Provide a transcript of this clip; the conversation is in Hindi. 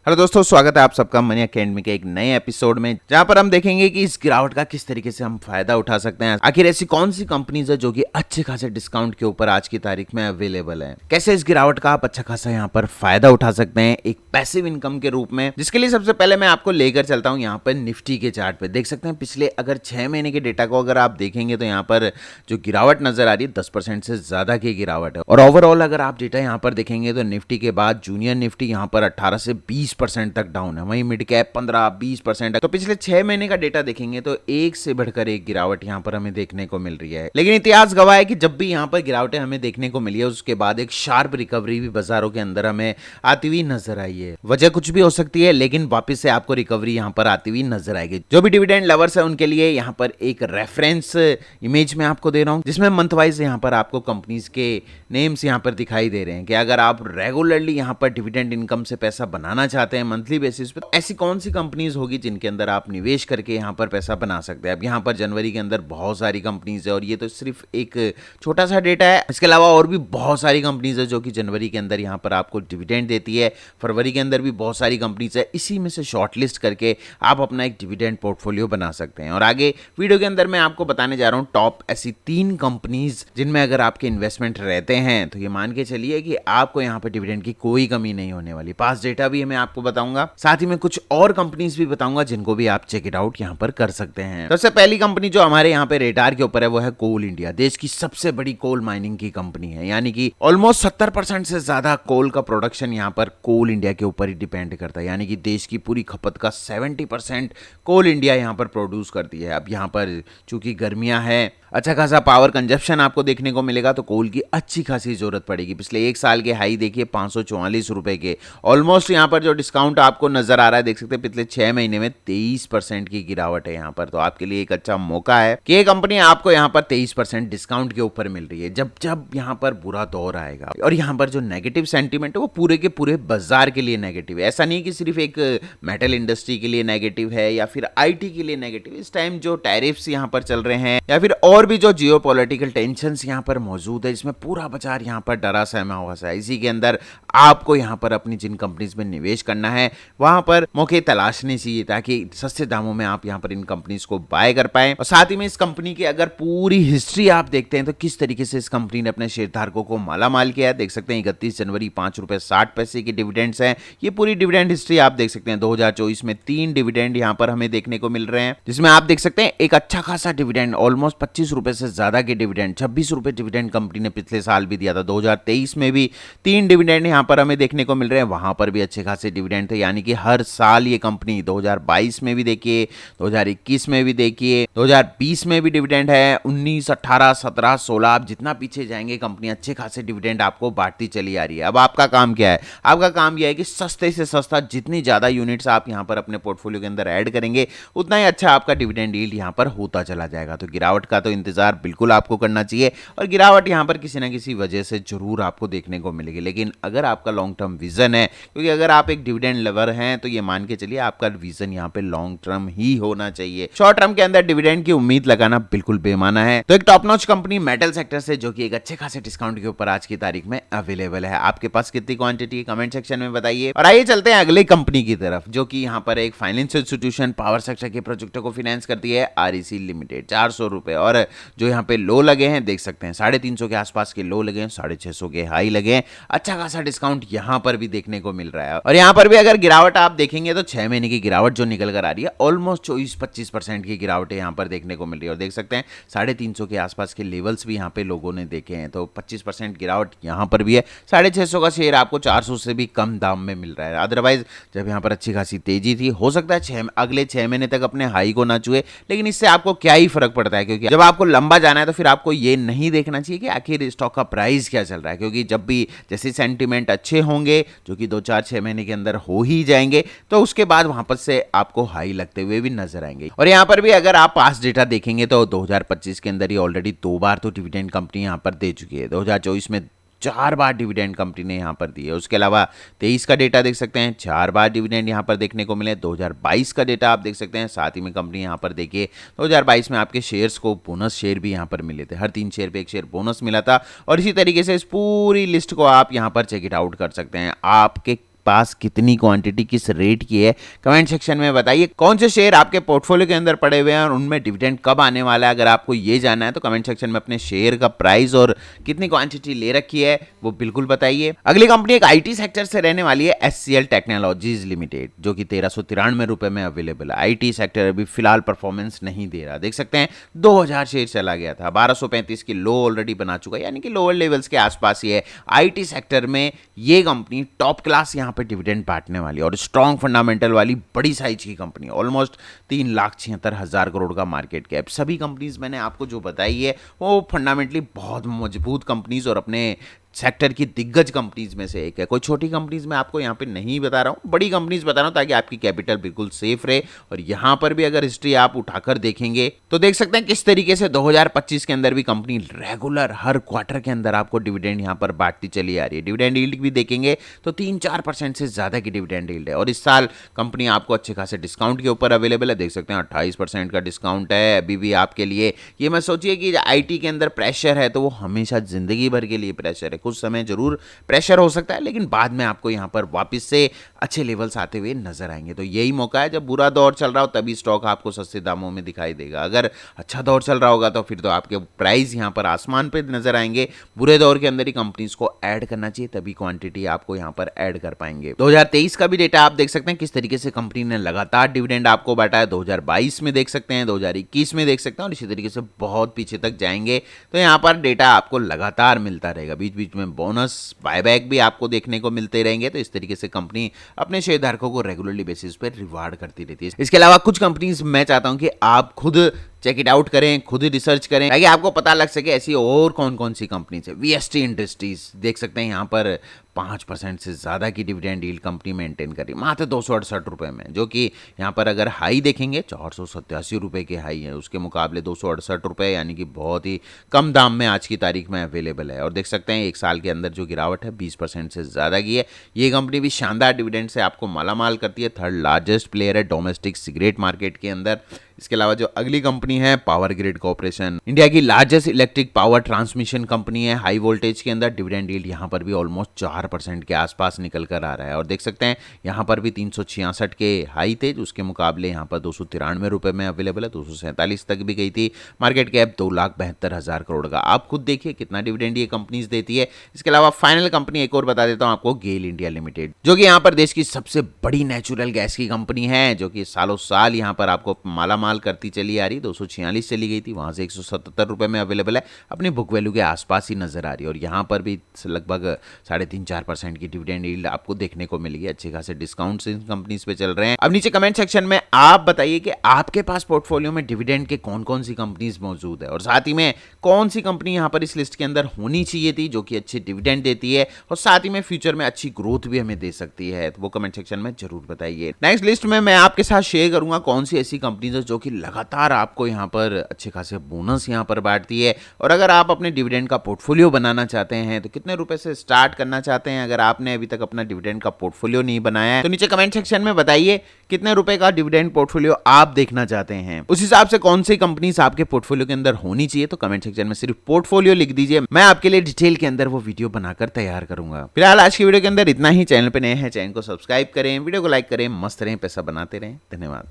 हेलो दोस्तों, स्वागत है आप सबका मनी अकेडमी के एक नए एपिसोड में, जहां पर हम देखेंगे कि इस गिरावट का किस तरीके से हम फायदा उठा सकते हैं। आखिर ऐसी कौन सी कंपनीज है जो कि अच्छे खासे डिस्काउंट के ऊपर आज की तारीख में अवेलेबल है। कैसे इस गिरावट का आप अच्छा खासा यहां पर फायदा उठा सकते हैं एक पैसिव इनकम के रूप में, जिसके लिए सबसे पहले मैं आपको लेकर चलता हूं यहाँ पर निफ्टी के चार्ट पे। देख सकते हैं पिछले अगर 6 महीने के डेटा को अगर आप देखेंगे तो यहाँ पर जो गिरावट नजर आ रही है 10% से ज्यादा की गिरावट है। और ओवरऑल अगर आप डेटा यहाँ पर देखेंगे तो निफ्टी के बाद जूनियर निफ्टी यहाँ पर 18 से 20% तक डाउन है, वहीं मिड कैप 15-20%। तो पिछले 6 महीने का डेटा देखेंगे तो एक से बढ़कर एक गिरावट यहाँ पर हमें देखने को मिल रही है। लेकिन इतिहास गवाह है कि जब भी यहाँ पर गिरावटें हमें देखने को मिली है उसके बाद एक शार्प रिकवरी भी बाजारों के अंदर हमें आती हुई नजर आई है। वजह कुछ भी हो सकती है लेकिन वापस से आपको रिकवरी यहाँ पर आती हुई नजर आएगी। जो भी डिविडेंड लवर्स है उनके लिए यहाँ पर एक रेफरेंस इमेज में आपको दे रहा हूँ, जिसमें मंथ वाइज यहाँ पर आपको कंपनीज के नेम्स यहाँ पर दिखाई दे रहे हैं कि अगर आप रेगुलरली यहाँ पर डिविडेंड इनकम से पैसा बनाना चाहते हैं मंथली बेसिस पे, तो ऐसी कौन सी कंपनीज होगी जिनके अंदर आप निवेश करके यहाँ पर पैसा बना सकते हैं। अब यहाँ पर जनवरी के अंदर बहुत सारी कंपनीज है और ये तो सिर्फ एक छोटा सा डेटा है। इसके अलावा और भी बहुत सारी कंपनीज है जो कि जनवरी के अंदर यहाँ पर आपको डिविडेंड देती है। फरवरी के अंदर भी बहुत सारी कंपनीज है। इसी में से शॉर्टलिस्ट करके आप अपना एक डिविडेंड पोर्टफोलियो बना सकते हैं। और आगे वीडियो के अंदर मैं आपको बताने जा रहा हूँ टॉप ऐसी 3 कंपनीज जिनमें अगर आपके इन्वेस्टमेंट रहते हैं तो ये मान के चलिए कि आपको यहाँ पर डिविडेंड की कोई कमी नहीं होने वाली। पास डेटा भी मैं आपको बताऊंगा, साथ ही में कुछ और कंपनीज भी बताऊंगा जिनको भी आप चेक इट आउट यहाँ पर कर सकते हैं। सबसे पहली कंपनी जो हमारे यहाँ पे रेडार के ऊपर है वो है कोल इंडिया। देश की सबसे बड़ी कोल माइनिंग की कंपनी है, यानी कि ऑलमोस्ट 70% से ज्यादा कोल का प्रोडक्शन यहाँ पर कोल इंडिया के ऊपर ही डिपेंड करता है। यानी कि देश की पूरी खपत का 70% कोल इंडिया यहाँ पर प्रोड्यूस करती है। अब यहाँ पर चूंकि गर्मियां है, अच्छा खासा पावर कंजप्शन आपको देखने को मिलेगा, तो कोल की अच्छी खासी जरूरत पड़ेगी। पिछले एक साल के हाई देखिए 544 रुपए के, ऑलमोस्ट यहाँ पर जो डिस्काउंट आपको नजर आ रहा है देख सकते हैं पिछले 6 महीने में 23% की गिरावट है यहाँ पर। तो आपके लिए एक अच्छा मौका है कि ये कंपनी आपको यहाँ पर 23% डिस्काउंट के ऊपर मिल रही है जब जब यहाँ पर बुरा दौर आएगा। और यहाँ पर जो नेगेटिव सेंटीमेंट है वो पूरे के पूरे बाजार के लिए नेगेटिव है। ऐसा नहीं कि सिर्फ एक मेटल इंडस्ट्री के लिए नेगेटिव है या फिर IT के लिए नेगेटिव। इस टाइम जो टैरिफ्स यहाँ पर चल रहे हैं या फिर और भी जो जियोपॉलिटिकल टेंशंस यहाँ पर मौजूद है, इसमें पूरा बाजार यहाँ पर डरा सहमा हुआ है। इसी के अंदर आपको यहाँ पर अपनी जिन कंपनीज में निवेश करना है वहां पर मौके तलाशने चाहिए ताकि सस्ते दामों में आप यहाँ पर इन कंपनीज को बाय कर पाए। और साथ ही में इस कंपनी की अगर पूरी हिस्ट्री आप देखते हैं तो किस तरीके से इस कंपनी ने अपने शेयरधारकों को मालामाल किया है। देख सकते हैं 31 जनवरी 5 रुपए 60 पैसे की डिविडेंड्स हैं। ये पूरी डिविडेंड हिस्ट्री आप देख सकते हैं। 2024 में 3 डिविडेंड यहाँ पर हमें देखने को मिल रहे हैं, जिसमें आप देख सकते हैं एक अच्छा खासा डिविडेंड ऑलमोस्ट 25 रुपए से ज्यादा के डिविडेंड, 26 रुपए डिविडेंड कंपनी ने पिछले साल भी दिया था। 2023 में भी 3 डिविडेंड यहाँ पर हमें देखने को मिल रहे हैं, वहां पर भी अच्छे खासे डिविडेंड थे। यानी कि हर साल ये कंपनी 2022 में भी देखिए, 2021 में भी देखिए, 2020 में भी डिविडेंड है, 19, 18, 17, 16 आप जितना पीछे जाएंगे कंपनी अच्छे खासे डिविडेंड आपको बांटती चली आ रही है। अब आपका काम क्या है? आपका काम यह है कि सस्ते से सस्ता जितनी ज्यादा यूनिट्स आप यहाँ पर अपने पोर्टफोलियो के अंदर ऐड करेंगे उतना ही अच्छा आपका डिविडेंड यील्ड यहाँ पर होता चला जाएगा। तो गिरावट का तो इंतजार बिल्कुल आपको करना चाहिए और गिरावट यहाँ पर किसी ना किसी वजह से जरूर आपको देखने को मिलेगी। लेकिन अगर आपका लॉन्ग टर्म विजन है, क्योंकि अगर आप एक डिविडेंड लवर हैं तो ये मान के चलिए आपका विजन यहाँ पे लॉन्ग टर्म ही होना चाहिए। शॉर्ट टर्म के अंदर डिविडेंड की उम्मीद लगाना बिल्कुल बेमाना है। तो एक top notch company metal sector से जो कि एक अच्छे खासे डिस्काउंट के ऊपर आज की तारीख में अवेलेबल है। आपके पास कितनी क्वांटिटी है कमेंट सेक्शन में बताइए। और आइए चलते हैं अगली कंपनी की तरफ, जो कि यहाँ पर एक फाइनेंशियल इंस्टीट्यूशन पावर सेक्टर के प्रोजेक्टों को फाइनेंस करती है, REC लिमिटेड। 400 रुपए और जो यहाँ पे लो लगे हैं देख सकते हैं 350 के आसपास के लो लगे हैं, 650 के हाई लगे हैं। अच्छा खासा डिस्काउंट यहाँ पर भी देखने को मिल रहा है। और यहाँ पर भी अगर गिरावट आप देखेंगे तो 6 महीने की गिरावट जो निकल कर आ रही है ऑलमोस्ट 24-25% की गिरावट यहाँ पर देखने को मिल रही है। और देख सकते हैं 350 के आसपास के लेवल्स भी यहाँ पे लोगों ने देखे हैं, तो 25% गिरावट यहाँ पर भी है। 650 का शेयर आपको 400 से भी कम दाम में मिल रहा है। अदरवाइज जब यहाँ पर अच्छी खासी तेजी थी, हो सकता है अगले 6 महीने तक अपने हाई को ना छुए, लेकिन इससे आपको क्या ही फर्क पड़ता है, क्योंकि जब आपको लंबा जाना है तो फिर आपको ये नहीं देखना चाहिए कि आखिर स्टॉक का प्राइस क्या चल रहा है, क्योंकि जब भी जैसे सेंटीमेंट अच्छे होंगे जो कि 2-4-6 महीने के अंदर हो ही जाएंगे, तो उसके बाद वहां पर से आपको हाई लगते हुए भी नजर आएंगे। और यहाँ पर भी अगर आप पास्ट डेटा देखेंगे तो 2025 के अंदर ही ऑलरेडी 2 बार तो डिविडेंड कंपनी यहाँ पर दे चुकी है। 2024 में 4 बार डिविडेंड कंपनी ने यहाँ पर दी है। उसके अलावा 23 का डेटा देख सकते हैं, 4 बार डिविडेंड यहाँ पर देखने को मिले। 2022 का डेटा आप देख सकते हैं, साथ ही में कंपनी यहाँ पर देखिए 2022 में आपके शेयर्स को बोनस शेयर भी यहाँ पर मिले थे, हर 3 शेयर पे 1 शेयर बोनस मिला था। और इसी तरीके से इस पूरी लिस्ट को आप यहाँ पर चेक इट आउट कर सकते हैं। आपके पास कितनी क्वांटिटी किस रेट की है कमेंट सेक्शन में बताइए। कौन से शेयर आपके पोर्टफोलियो के अंदर पड़े हुए हैं और उनमें डिविडेंड कब आने वाला है, अगर आपको ये जानना है तो कमेंट सेक्शन में अपने शेयर का प्राइस और कितनी क्वांटिटी ले रखी है वो बिल्कुल बताइए। अगली कंपनी एक आईटी सेक्टर से रहने वाली है एचसीएल टेक्नोलॉजीज लिमिटेड, जो कि 1393 रुपए में अवेलेबल है। आईटी सेक्टर अभी फिलहाल परफॉर्मेंस नहीं दे रहा, देख सकते हैं 2000 शेयर चला गया था, 1235 की लो ऑलरेडी बना चुका है, यानी कि लोअर लेवल्स के आसपास ही है। आईटी सेक्टर में ये कंपनी टॉप क्लास यहां पे डिविडेंड बांटने वाली और स्ट्रॉन्ग फंडामेंटल वाली बड़ी साइज की कंपनी, ऑलमोस्ट 3,76,000 करोड़ का मार्केट कैप। सभी कंपनीज मैंने आपको जो बताई है वो फंडामेंटली बहुत मजबूत कंपनीज और अपने सेक्टर की दिग्गज कंपनीज में से एक है। कोई छोटी कंपनीज में आपको यहाँ पे नहीं बता रहा हूँ, बड़ी कंपनीज बता रहा हूँ ताकि आपकी कैपिटल बिल्कुल सेफ रहे। और यहाँ पर भी अगर हिस्ट्री आप उठाकर देखेंगे तो देख सकते हैं किस तरीके से 2025 के अंदर भी कंपनी रेगुलर हर क्वार्टर के अंदर आपको डिविडेंड यहाँ पर बांटती चली आ रही है। डिविडेंड यील्ड भी देखेंगे तो 3-4% से ज्यादा की डिविडेंड यील्ड है। और इस साल कंपनी आपको अच्छे खासे डिस्काउंट के ऊपर अवेलेबल है, देख सकते हैं 28% का डिस्काउंट है अभी भी आपके लिए। ये मत सोचिए कि आईटी के अंदर प्रेशर है तो वो हमेशा जिंदगी भर के लिए प्रेशर है, कुछ समय जरूर प्रेशर हो सकता है लेकिन बाद में आपको यहां पर वापस से अच्छे लेवल्स आते हुए नजर आएंगे। तो यही मौका है, जब बुरा दौर चल रहा हो तभी स्टॉक आपको सस्ते दामों में दिखाई देगा। अगर अच्छा दौर चल रहा होगा तो फिर तो आपके प्राइस यहां पर आसमान पे नजर आएंगे। बुरे दौर के अंदर ही कंपनीज को ऐड करना चाहिए, तभी क्वांटिटी आपको यहां पर ऐड कर पाएंगे। 2023 का भी डेटा आप देख सकते हैं किस तरीके से कंपनी ने लगातार डिविडेंड आपको बांटा है। 2022 में देख सकते हैं, 2021 में देख सकते हैं और इसी तरीके से बहुत पीछे तक जाएंगे तो यहां पर डेटा आपको लगातार मिलता रहेगा। बीच बीच में बोनस बायबैक भी आपको देखने को मिलते रहेंगे। तो इस तरीके से कंपनी अपने शेयरधारकों को रेगुलरली बेसिस पे रिवार्ड करती रहती है। इसके अलावा कुछ कंपनीज मैं चाहता हूं कि आप खुद चेक इट आउट करें, खुद ही रिसर्च करें ताकि आपको पता लग सके ऐसी और कौन कौन सी कंपनीज है। वीएसटी इंडस्ट्रीज देख सकते हैं यहाँ पर 5% से ज्यादा की डिविडेंड यील्ड कंपनी मेंटेन कर रही है मात्र 268 रुपए में, जो कि यहाँ पर अगर हाई देखेंगे 487 रुपए के हाई है, उसके मुकाबले 268 रुपए यानी कि बहुत ही कम दाम में आज की तारीख में अवेलेबल है। और देख सकते हैं एक साल के अंदर जो गिरावट है 20% से ज्यादा की है। ये कंपनी भी शानदार डिविडेंड से आपको मालामाल करती है, थर्ड लार्जेस्ट प्लेयर है डोमेस्टिक सिगरेट मार्केट के अंदर। इसके अलावा जो अगली कंपनी है पावर ग्रिड कॉर्पोरेशन, इंडिया की largest electric power transmission company है। हाई वोल्टेज के अंदर डिविडेंड यील्ड यहां पर भी ऑलमोस्ट 4% के आसपास निकल कर आ रहा है। और देख सकते हैं यहां पर भी 366 के हाई थे, उसके मुकाबले यहां पर 293 रुपए में अवेलेबल है, 247 तक भी गई थी। मार्केट कैप 2,72,000 करोड़ का। आप खुद देखिए कितना डिविडेंड ये कंपनीज देती है। इसके अलावा फाइनल कंपनी एक और बता देता हूं आपको, गेल इंडिया लिमिटेड, जो कि यहां पर देश की सबसे बड़ी नेचुरल गैस की कंपनी है, जो कि सालों साल यहां पर आपको मालामाल करती चली आ रही। 246 चली गई थी, वहां से 177 रुपए में अवेलेबल है, अपनी बुक वैल्यू के आसपास ही नजर आ रही है। और यहां पर भी लगभग 3.5-4% की डिविडेंड यील्ड आपको देखने को मिलेगी। अच्छे खासे डिस्काउंट्स इन कंपनीज पे चल रहे हैं। अब नीचे कमेंट सेक्शन में आप बताइए कि आपके पास पोर्टफोलियो में डिविडेंड के कौन कौन सी कंपनीज मौजूद है और साथ ही में कौन सी कंपनी यहां पर इस लिस्ट के अंदर होनी चाहिए थी जो कि अच्छी डिविडेंड देती है और साथ ही में फ्यूचर में अच्छी ग्रोथ भी हमें दे सकती है, तो वो कमेंट सेक्शन में जरूर बताइए। नेक्स्ट लिस्ट में मैं आपके साथ शेयर करूंगा कौन सी ऐसी कंपनीज है जो कि लगातार आपको यहां पर अच्छे खासे बोनस यहां पर बांटती है। और अगर आप अपने डिविडेंड का पोर्टफोलियो बनाना चाहते हैं तो कितने रुपए से स्टार्ट करना चाहते हैं, अगर आपने अभी तक अपना डिविडेंड का पोर्टफोलियो नहीं बनाया है तो नीचे कमेंट सेक्शन में बताइए कितने रुपए का डिविडेंड पोर्टफोलियो आप देखना चाहते हैं। उस हिसाब से कौन सी कंपनीज आपके पोर्टफोलियो के अंदर होनी चाहिए तो कमेंट सेक्शन में सिर्फ पोर्टफोलियो लिख दीजिए, मैं आपके लिए डिटेल के अंदर वो वीडियो बनाकर तैयार करूंगा। फिलहाल आज की वीडियो के अंदर इतना ही। चैनल पे नए हैं चैनल को सब्सक्राइब करें, वीडियो को लाइक करें, मस्त रहें, पैसा बनाते रहें। धन्यवाद।